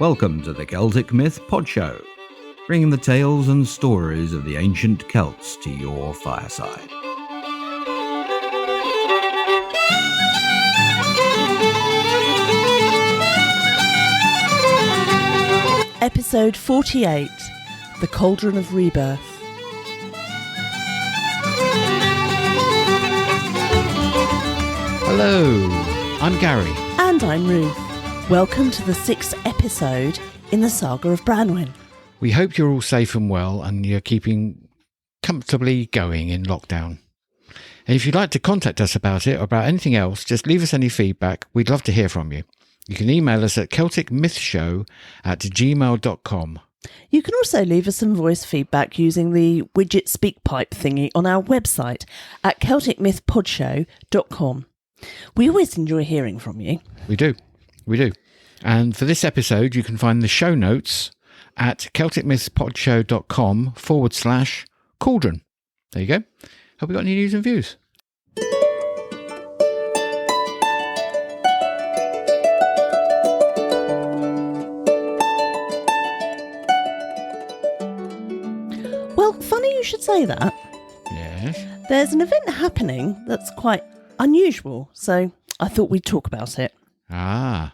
Welcome to the Celtic Myth Pod Show, bringing the tales and stories of the ancient Celts to your fireside. Episode 48, The Cauldron of Rebirth. Hello, I'm Gary. And I'm Ruth. Welcome to the 6th episode in the saga of Branwen. We hope you're all safe and well and you're keeping comfortably going in lockdown. And if you'd like to contact us about it or about anything else, just leave us any feedback. We'd love to hear from you. You can email us at celticmythshow@gmail.com. You can also leave us some voice feedback using the widget SpeakPipe thingy on our website at celticmythpodshow.com. We always enjoy hearing from you. We do. And for this episode, you can find the show notes at celticmythpodshow.com/Cauldron. There you go. Hope we got any news and views. Well, funny you should say that. Yes. There's an event happening that's quite unusual, so I thought we'd talk about it. Ah.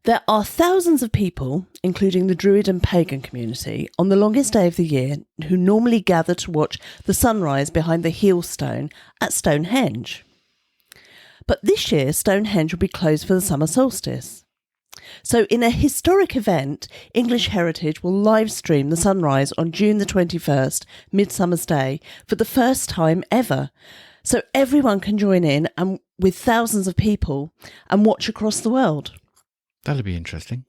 There are thousands of people, including the Druid and Pagan community, on the longest day of the year who normally gather to watch the sunrise behind the Heelstone at Stonehenge. But this year, Stonehenge will be closed for the summer solstice. So in a historic event, English Heritage will live stream the sunrise on June the 21st, Midsummer's Day, for the first time ever. So everyone can join in and with thousands of people and watch across the world. That'll be interesting.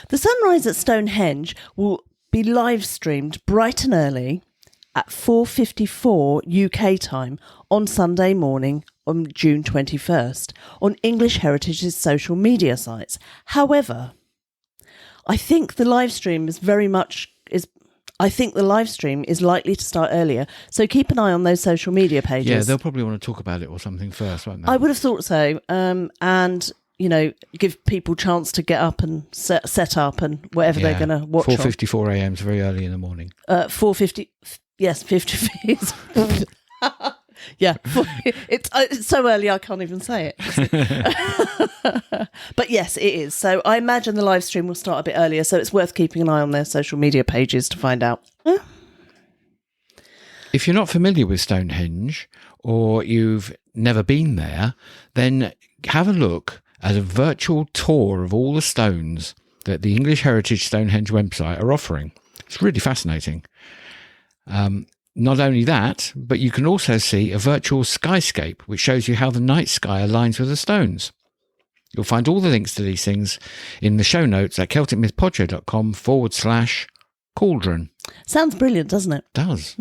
The sunrise at Stonehenge will be live streamed bright and early at 4:54 UK time on Sunday morning on June 21st on English Heritage's social media sites. However, I think the live stream is likely to start earlier, so keep an eye on those social media pages. Yeah, they'll probably want to talk about it or something first, won't they? I would have thought so, and give people chance to get up and set up and whatever they're going to watch. 4:54 a.m. is very early in the morning. 4:50. Yes, 50. Yeah, it's so early I can't even say it. But yes, it is. So I imagine the live stream will start a bit earlier, so it's worth keeping an eye on their social media pages to find out. If you're not familiar with Stonehenge or you've never been there, then have a look at a virtual tour of all the stones that the English Heritage Stonehenge website are offering. It's really fascinating. Not only that, but you can also see a virtual skyscape, which shows you how the night sky aligns with the stones. You'll find all the links to these things in the show notes at celticmythpodshow.com/Cauldron. Sounds brilliant, doesn't it? Does.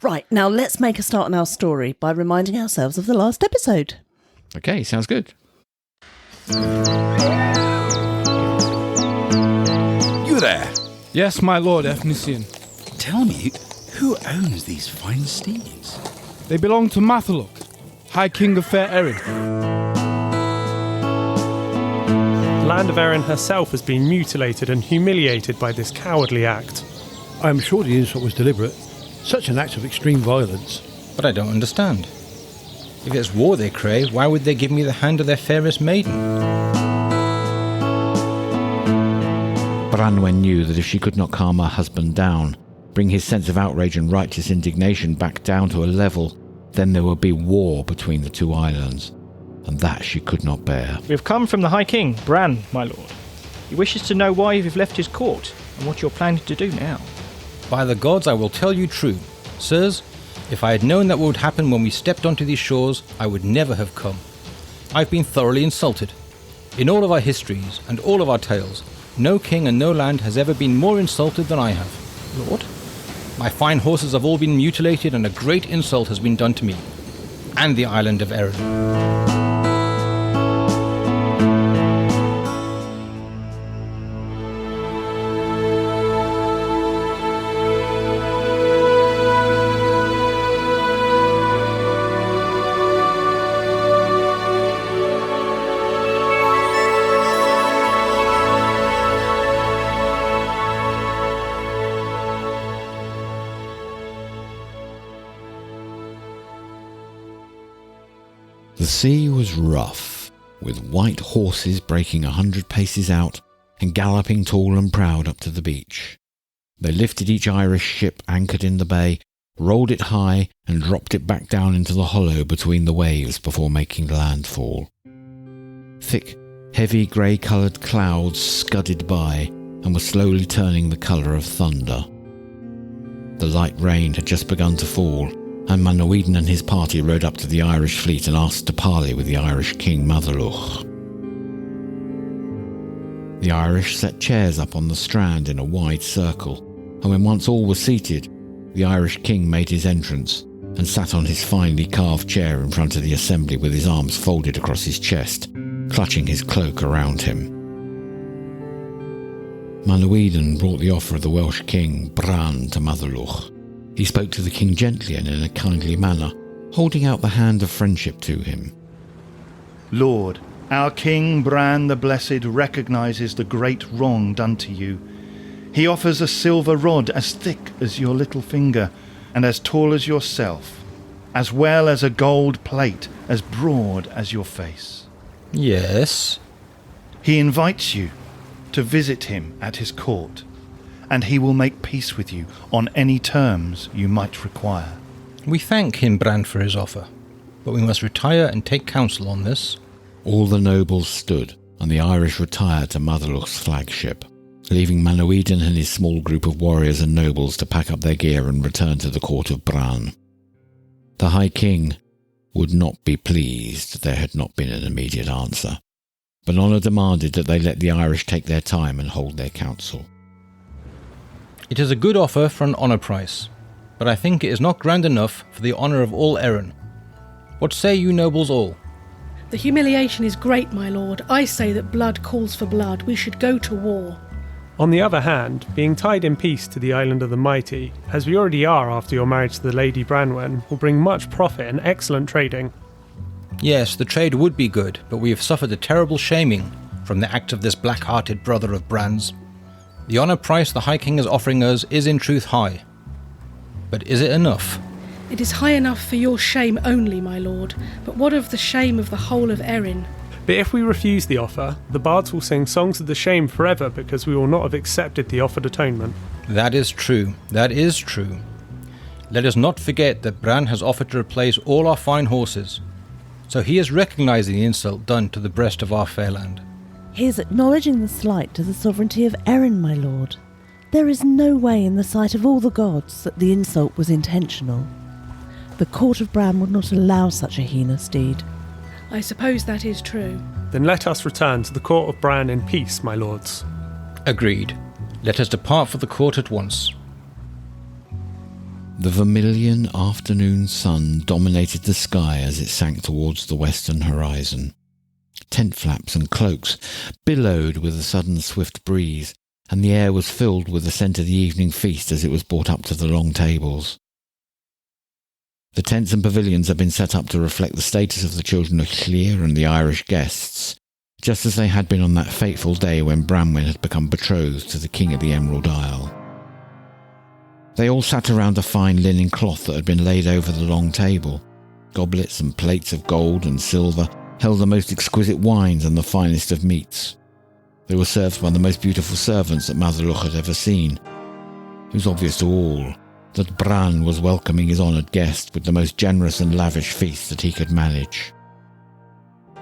Right, now let's make a start on our story by reminding ourselves of the last episode. Okay, sounds good. You there! Yes, my lord, Efnisian. Tell me, who owns these fine steeds? They belong to Mathalok, High King of Fair Erin. The land of Erin herself has been mutilated and humiliated by this cowardly act. I am sure the insult was deliberate. Such an act of extreme violence. But I don't understand. If it's war they crave, why would they give me the hand of their fairest maiden? Branwen knew that if she could not calm her husband down, bring his sense of outrage and righteous indignation back down to a level, then there would be war between the two islands, and that she could not bear. We have come from the High King, Bran, my lord. He wishes to know why you've left his court and what you're planning to do now. By the gods, I will tell you true. Sirs, if I had known that what would happen when we stepped onto these shores, I would never have come. I've been thoroughly insulted. In all of our histories and all of our tales, no king and no land has ever been more insulted than I have. Lord, my fine horses have all been mutilated and a great insult has been done to me, and the island of Erin. The sea was rough, with white horses breaking 100 paces out and galloping tall and proud up to the beach. They lifted each Irish ship anchored in the bay, rolled it high and dropped it back down into the hollow between the waves before making landfall. Thick, heavy grey-coloured clouds scudded by and were slowly turning the colour of thunder. The light rain had just begun to fall, and Manawydan and his party rode up to the Irish fleet and asked to parley with the Irish king Matholwch. The Irish set chairs up on the strand in a wide circle, and when once all were seated, the Irish king made his entrance and sat on his finely carved chair in front of the assembly with his arms folded across his chest, clutching his cloak around him. Manawydan brought the offer of the Welsh king, Bran, to Matholwch. He spoke to the king gently and in a kindly manner, holding out the hand of friendship to him. Lord, our king Bran the Blessed recognises the great wrong done to you. He offers a silver rod as thick as your little finger and as tall as yourself, as well as a gold plate as broad as your face. Yes? He invites you to visit him at his court, and he will make peace with you on any terms you might require. We thank him, Bran, for his offer, but we must retire and take counsel on this. All the nobles stood, and the Irish retired to Matholwch's flagship, leaving Manawydan and his small group of warriors and nobles to pack up their gear and return to the court of Bran. The High King would not be pleased there had not been an immediate answer, but honour demanded that they let the Irish take their time and hold their council. It is a good offer for an honour price, but I think it is not grand enough for the honour of all Erin. What say you nobles all? The humiliation is great, my lord. I say that blood calls for blood. We should go to war. On the other hand, being tied in peace to the Island of the Mighty, as we already are after your marriage to the Lady Branwen, will bring much profit and excellent trading. Yes, the trade would be good, but we have suffered a terrible shaming from the act of this black-hearted brother of Bran's. The honour price the High King is offering us is in truth high. But is it enough? It is high enough for your shame only, my lord, but what of the shame of the whole of Erin? But if we refuse the offer, the bards will sing songs of the shame forever because we will not have accepted the offered atonement. That is true. That is true. Let us not forget that Bran has offered to replace all our fine horses, so he is recognising the insult done to the breast of our fair land. He is acknowledging the slight to the sovereignty of Erin, my lord. There is no way in the sight of all the gods that the insult was intentional. The court of Bran would not allow such a heinous deed. I suppose that is true. Then let us return to the court of Bran in peace, my lords. Agreed. Let us depart for the court at once. The vermilion afternoon sun dominated the sky as it sank towards the western horizon. Tent flaps and cloaks billowed with a sudden swift breeze, and the air was filled with the scent of the evening feast as it was brought up to the long tables. The tents and pavilions had been set up to reflect the status of the children of Llŷr and the Irish guests, just as they had been on that fateful day when Branwen had become betrothed to the King of the Emerald Isle. They all sat around a fine linen cloth that had been laid over the long table. Goblets and plates of gold and silver held the most exquisite wines and the finest of meats. They were served by the most beautiful servants that Matholwch had ever seen. It was obvious to all that Bran was welcoming his honoured guest with the most generous and lavish feast that he could manage.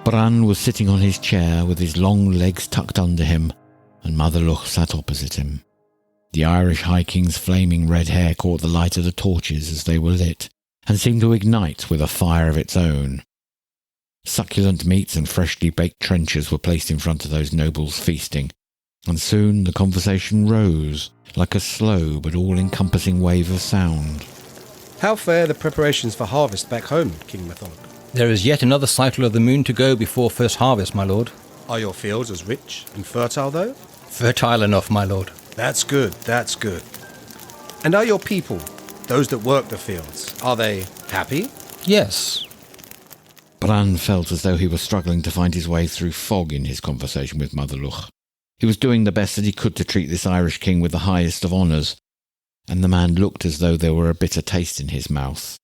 Bran was sitting on his chair with his long legs tucked under him, and Matholwch sat opposite him. The Irish High King's flaming red hair caught the light of the torches as they were lit, and seemed to ignite with a fire of its own. Succulent meats and freshly baked trenchers were placed in front of those nobles feasting, and soon the conversation rose like a slow but all-encompassing wave of sound. How fare the preparations for harvest back home, King Matholwch? There is yet another cycle of the moon to go before first harvest, my lord. Are your fields as rich and fertile, though? Fertile enough, my lord. That's good, that's good. And are your people, those that work the fields, are they happy? Yes. Bran felt as though he was struggling to find his way through fog in his conversation with Matholwch. He was doing the best that he could to treat this Irish king with the highest of honours, and the man looked as though there were a bitter taste in his mouth.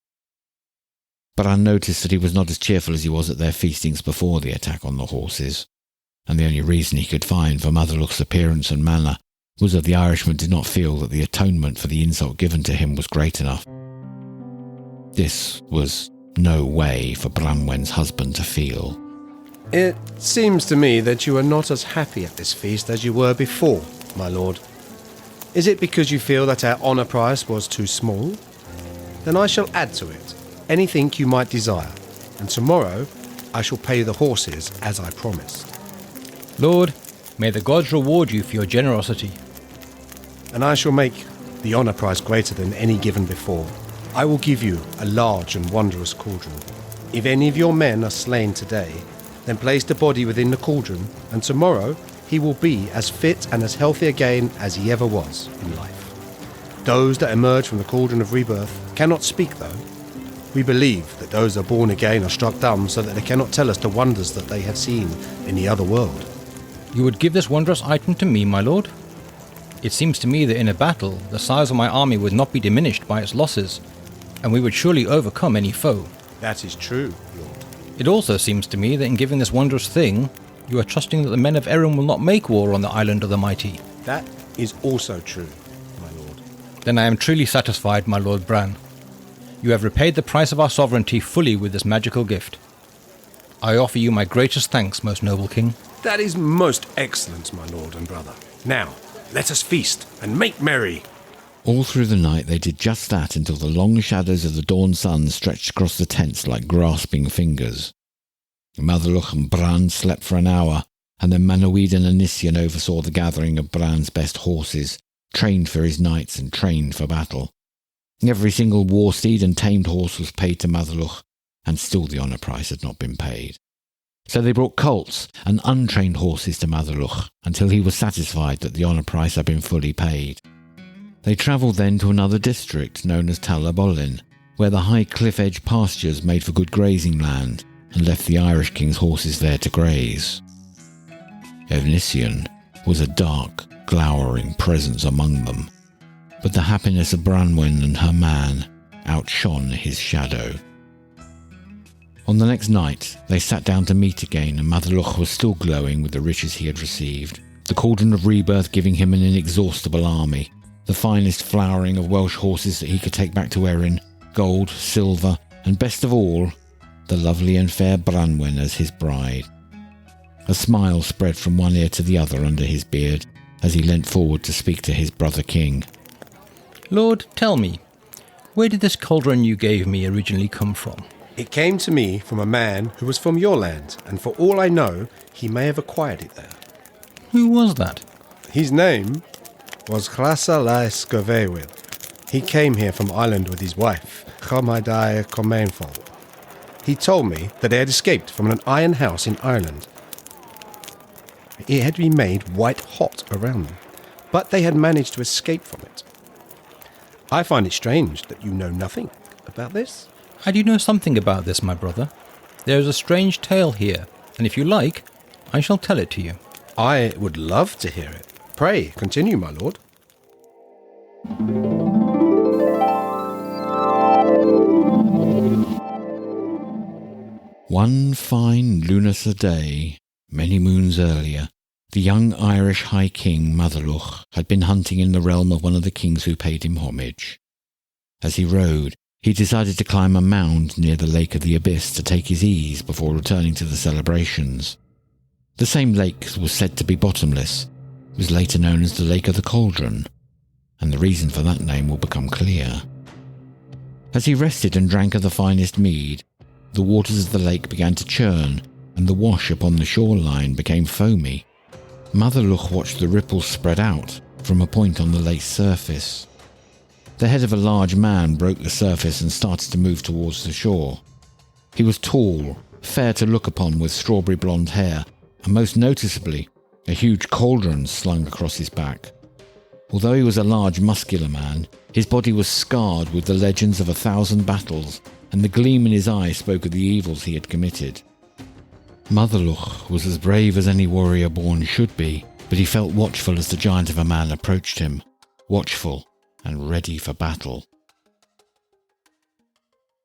Bran noticed that he was not as cheerful as he was at their feastings before the attack on the horses, and the only reason he could find for Matherloch's appearance and manner was that the Irishman did not feel that the atonement for the insult given to him was great enough. This was no way for Branwen's husband to feel. It seems to me that you are not as happy at this feast as you were before, my lord. Is it because you feel that our honour price was too small? Then I shall add to it anything you might desire, and tomorrow I shall pay the horses as I promised. Lord, may the gods reward you for your generosity. And I shall make the honour price greater than any given before. I will give you a large and wondrous cauldron. If any of your men are slain today, then place the body within the cauldron, and tomorrow he will be as fit and as healthy again as he ever was in life. Those that emerge from the Cauldron of Rebirth cannot speak, though. We believe that those that are born again are struck dumb so that they cannot tell us the wonders that they have seen in the other world. You would give this wondrous item to me, my lord? It seems to me that in a battle, the size of my army would not be diminished by its losses, and we would surely overcome any foe. That is true, lord. It also seems to me that in giving this wondrous thing, you are trusting that the men of Erin will not make war on the Island of the Mighty. That is also true, my lord. Then I am truly satisfied, my lord Bran. You have repaid the price of our sovereignty fully with this magical gift. I offer you my greatest thanks, most noble king. That is most excellent, my lord and brother. Now, let us feast and make merry. All through the night they did just that until the long shadows of the dawn sun stretched across the tents like grasping fingers. Matherloch and Bran slept for an hour, and then Manawydan and Nisian oversaw the gathering of Bran's best horses, trained for his knights and trained for battle. Every single war steed and tamed horse was paid to Matherloch, and still the honour price had not been paid. So they brought colts and untrained horses to Matherloch until he was satisfied that the honour price had been fully paid. They travelled then to another district known as Talabolin, where the high cliff-edge pastures made for good grazing land, and left the Irish king's horses there to graze. Evnisian was a dark, glowering presence among them, but the happiness of Branwen and her man outshone his shadow. On the next night, they sat down to meat again, and Matherloch was still glowing with the riches he had received, the Cauldron of Rebirth giving him an inexhaustible army, the finest flowering of Welsh horses that he could take back to Erin, gold, silver, and best of all, the lovely and fair Branwen as his bride. A smile spread from one ear to the other under his beard as he leant forward to speak to his brother king. Lord, tell me, where did this cauldron you gave me originally come from? It came to me from a man who was from your land, and for all I know, he may have acquired it there. Who was that? His name was Chlasa la Scovewyl. He came here from Ireland with his wife, Chomadai Comenfol. He told me that they had escaped from an iron house in Ireland. It had been made white hot around them, but they had managed to escape from it. I find it strange that you know nothing about this. I do know something about this, my brother. There is a strange tale here, and if you like, I shall tell it to you. I would love to hear it. Pray, continue, my lord. One fine lunar day, many moons earlier, the young Irish High King Matherloch had been hunting in the realm of one of the kings who paid him homage. As he rode, he decided to climb a mound near the Lake of the Abyss to take his ease before returning to the celebrations. The same lake was said to be bottomless. It was later known as the Lake of the Cauldron, and the reason for that name will become clear. As he rested and drank of the finest mead, the waters of the lake began to churn, and the wash upon the shoreline became foamy. Matherloch watched the ripples spread out from a point on the lake's surface. The head of a large man broke the surface and started to move towards the shore. He was tall, fair to look upon with strawberry blonde hair, and most noticeably, a huge cauldron slung across his back. Although he was a large, muscular man, his body was scarred with the legends of 1,000 battles, and the gleam in his eye spoke of the evils he had committed. Matherloch was as brave as any warrior born should be, but he felt watchful as the giant of a man approached him, watchful and ready for battle.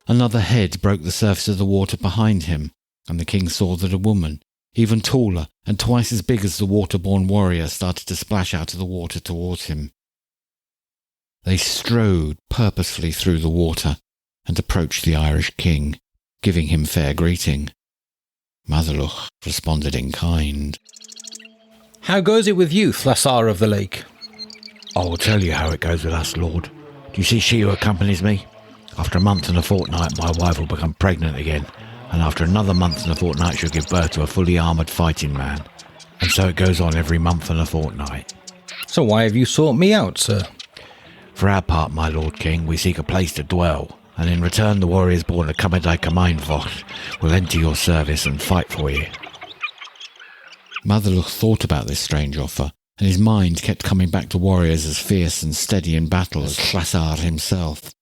Another head broke the surface of the water behind him, and the king saw that a woman, even taller and twice as big as the water-born warrior, started to splash out of the water towards him. They strode purposefully through the water and approached the Irish king, giving him fair greeting. Matholwch responded in kind. How goes it with you, Thlasar of the Lake? I will tell you how it goes with us, Lord. Do you see she who accompanies me? After a month and a fortnight, my wife will become pregnant again, and after another month and a fortnight, she'll give birth to a fully armoured fighting man. And so it goes on every month and a fortnight. So why have you sought me out, sir? For our part, my Lord King, we seek a place to dwell, and in return the warriors born of Cumedai Camainvocht will enter your service and fight for you. Matholwch thought about this strange offer, and his mind kept coming back to warriors as fierce and steady in battle as Thlasar himself.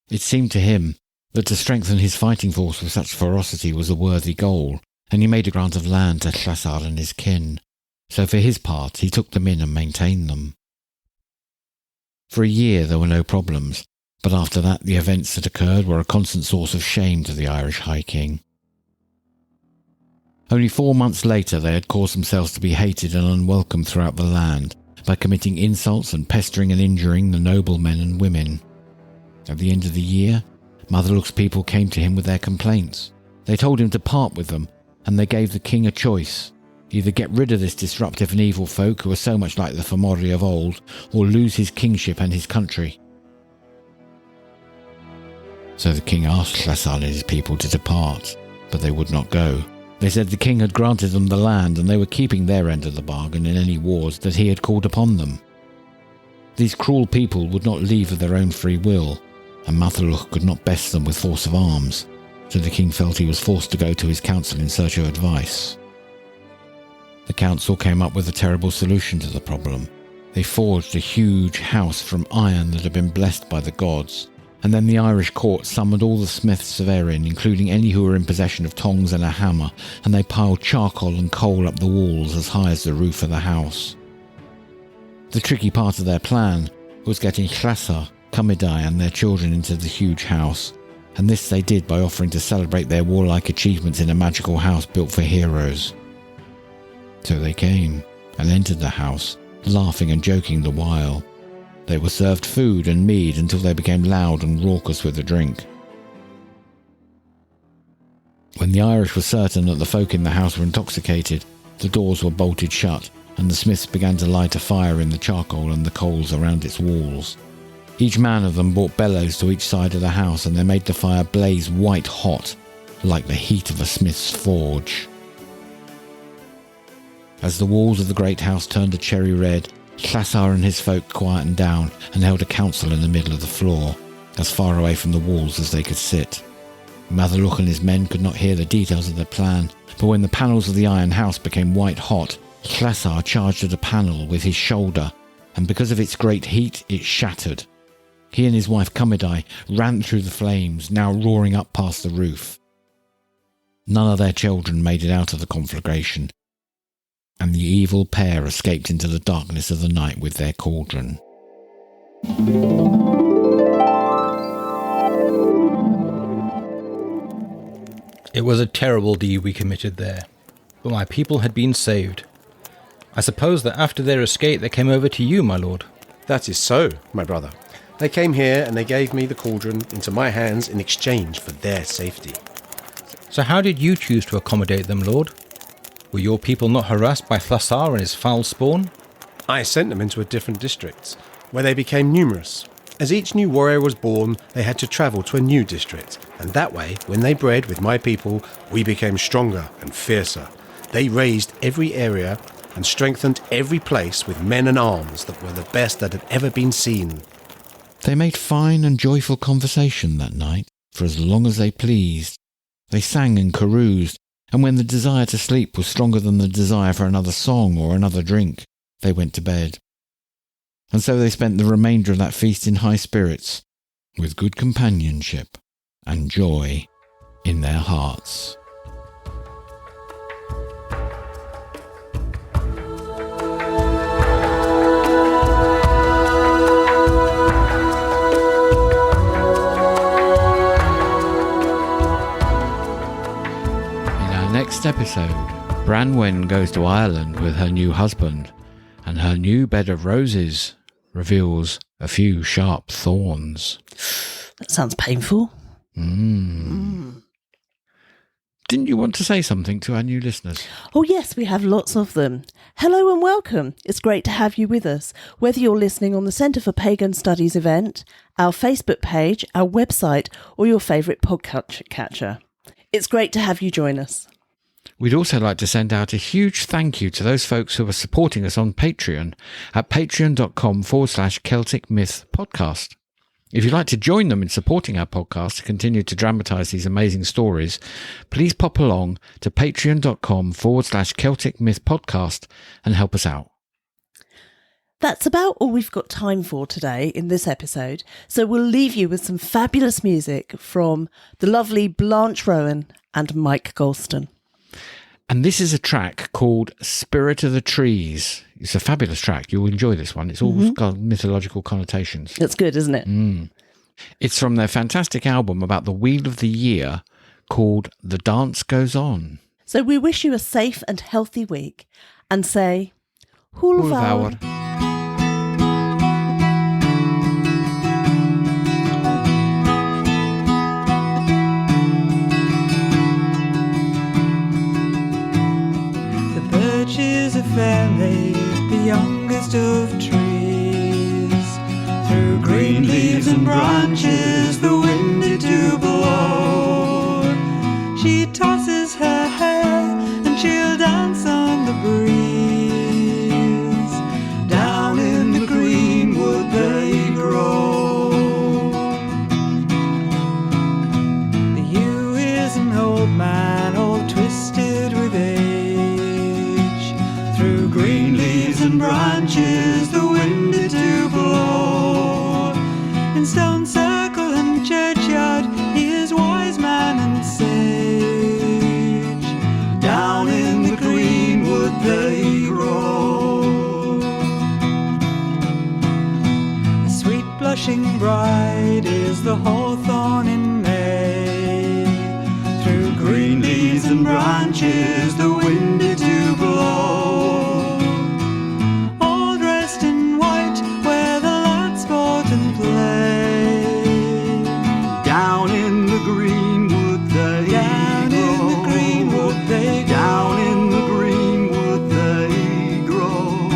It seemed to him that to strengthen his fighting force with such ferocity was a worthy goal, and he made a grant of land to Thlasar and his kin. So for his part he took them in and maintained them. For a year there were no problems, but after that the events that occurred were a constant source of shame to the Irish High King. Only 4 months later they had caused themselves to be hated and unwelcome throughout the land by committing insults and pestering and injuring the noblemen and women. At the end of the year, Matholwch's people came to him with their complaints. They told him to part with them, and they gave the king a choice. Either get rid of this disruptive and evil folk who were so much like the Fomori of old, or lose his kingship and his country. So the king asked Thlasar and his people to depart, but they would not go. They said the king had granted them the land, and they were keeping their end of the bargain in any wars that he had called upon them. These cruel people would not leave of their own free will, and Matholwch could not best them with force of arms, so the king felt he was forced to go to his council in search of advice. The council came up with a terrible solution to the problem. They forged a huge house from iron that had been blessed by the gods, and then the Irish court summoned all the smiths of Erin, including any who were in possession of tongs and a hammer, and they piled charcoal and coal up the walls as high as the roof of the house. The tricky part of their plan was getting Thlasar, Cumedai and their children into the huge house, and this they did by offering to celebrate their warlike achievements in a magical house built for heroes. So they came and entered the house, laughing and joking the while. They were served food and mead until they became loud and raucous with the drink. When the Irish were certain that the folk in the house were intoxicated, the doors were bolted shut, and the smiths began to light a fire in the charcoal and the coals around its walls. Each man of them brought bellows to each side of the house, and they made the fire blaze white hot, like the heat of a smith's forge. As the walls of the great house turned a cherry red, Thlasar and his folk quietened down and held a council in the middle of the floor, as far away from the walls as they could sit. Matholwch and his men could not hear the details of their plan, but when the panels of the iron house became white hot, Thlasar charged at a panel with his shoulder, and because of its great heat it shattered. He and his wife Cumedai ran through the flames, now roaring up past the roof. None of their children made it out of the conflagration, and the evil pair escaped into the darkness of the night with their cauldron. It was a terrible deed we committed there, but my people had been saved. I suppose that after their escape they came over to you, my lord. That is so, my brother. They came here and they gave me the cauldron into my hands in exchange for their safety. So how did you choose to accommodate them, lord? Were your people not harassed by Thlasar and his foul spawn? I sent them into a different district, where they became numerous. As each new warrior was born, they had to travel to a new district, and that way, when they bred with my people, we became stronger and fiercer. They raised every area and strengthened every place with men and arms that were the best that had ever been seen. They made fine and joyful conversation that night, for as long as they pleased. They sang and caroused, and when the desire to sleep was stronger than the desire for another song or another drink, they went to bed. And so they spent the remainder of that feast in high spirits, with good companionship and joy in their hearts. last episode, Branwen goes to Ireland with her new husband, and her new bed of roses reveals a few sharp thorns. That sounds painful. Didn't you want to say something to our new listeners? Oh yes, we have lots of them. Hello and welcome. It's great to have you with us, whether you're listening on the Centre for Pagan Studies event, our Facebook page, our website, or your favourite podcatcher. It's great to have you join us. We'd also like to send out a huge thank you to those folks who are supporting us on Patreon at patreon.com/Celtic Myth Podcast. If you'd like to join them in supporting our podcast to continue to dramatise these amazing stories, please pop along to patreon.com/Celtic Myth Podcast and help us out. That's about all we've got time for today in this episode, so we'll leave you with some fabulous music from the lovely Blanche Rowan and Mike Golston. And this is a track called Spirit of the Trees. It's a fabulous track. You'll enjoy this one. It's all got mythological connotations. It's good, isn't it? It's from their fantastic album about the Wheel of the Year called The Dance Goes On. So we wish you a safe and healthy week and say, Hulvaur. Is a fair maid, the youngest of trees. Through green leaves and branches the wind did do blow. She tosses her hair and she'll dance on the breeze. Down in the greenwood they grow. The yew is an old man, all twisted with age. Through green leaves and branches the wind did do blow. In stone circle and churchyard he is wise man and sage. Down in the greenwood they grow. A sweet blushing bride is the hawthorn in May. Through green leaves and branches the wind did do blow. Down in the greenwood they grow. Down in the greenwood they grow.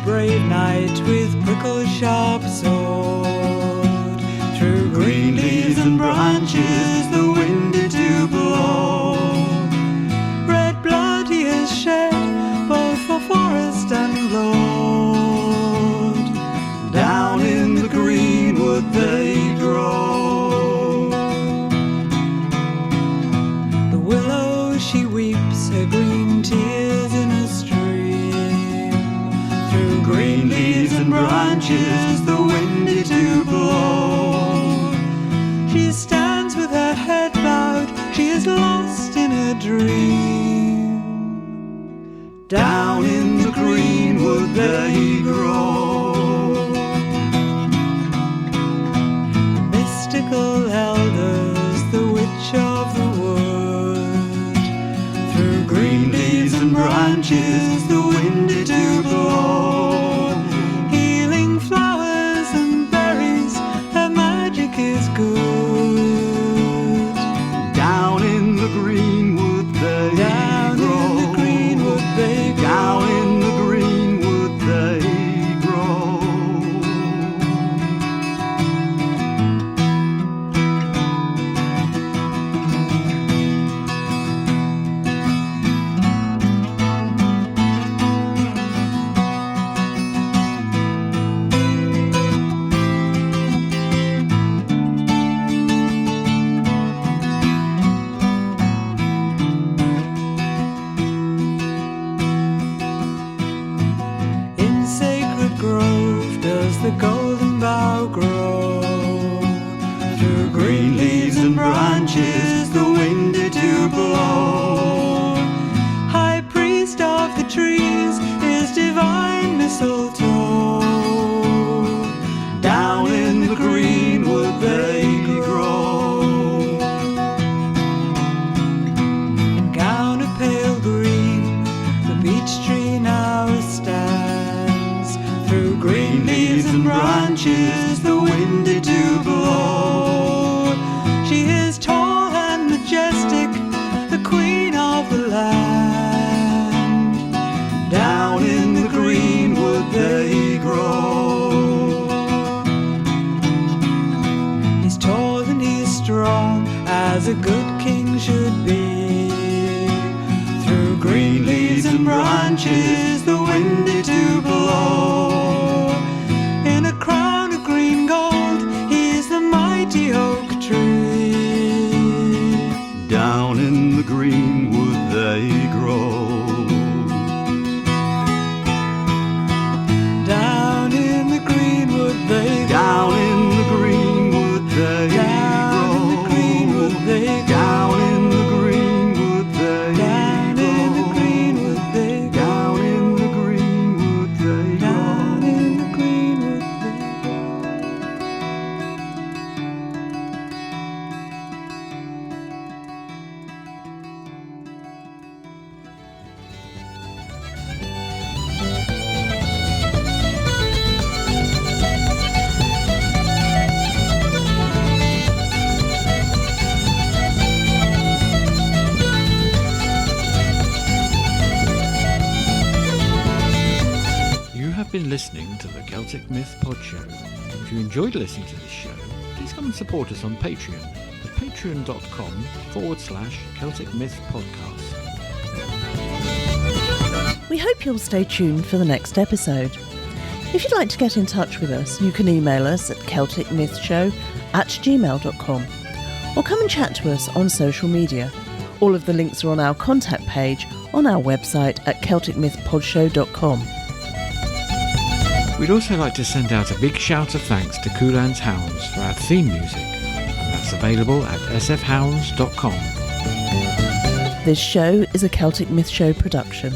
Brave knight with prickle sharp sword. Through green leaves and branches the wind did do blow. Red blood he has shed both for forest and lord. Down in the greenwood they grow. The willow she weeps her green tears in a stream. Through green leaves and branches the wind did do blow. She stands with her head bowed, she is lost in a dream. Down in the greenwood they grow. The mystical elders, the witch of the wood. Through green leaves and branches the wind did do blow. Healing flowers and berries, her magic is good. Down in the greenwood they grow. In the greenwood they grow. Down in the greenwood they grow. land. Down in the greenwood they grow. He's tall and he's strong, as a good king should be. Through green leaves and branches the wind did to blow. In a crown of green gold he is the mighty oak tree. Down in the greenwood they grow. Down in the greenwood they grow. Down in the greenwood they grow. Down in the greenwood they Down in the greenwood they grow. down in the greenwood they Down in the greenwood they grow. down in the greenwood they You have been listening to the Celtic Myth Pod Show. If you enjoyed listening to this show, please come and support us on Patreon at patreon.com/Celtic Myth Podcast. We hope you'll stay tuned for the next episode. If you'd like to get in touch with us, you can email us at celticmythshow@gmail.com or come and chat to us on social media. All of the links are on our contact page on our website at celticmythpodshow.com. We'd also like to send out a big shout of thanks to Cauldron's Hounds for our theme music, and that's available at sfhounds.com. This show is a Celtic Myth Show production.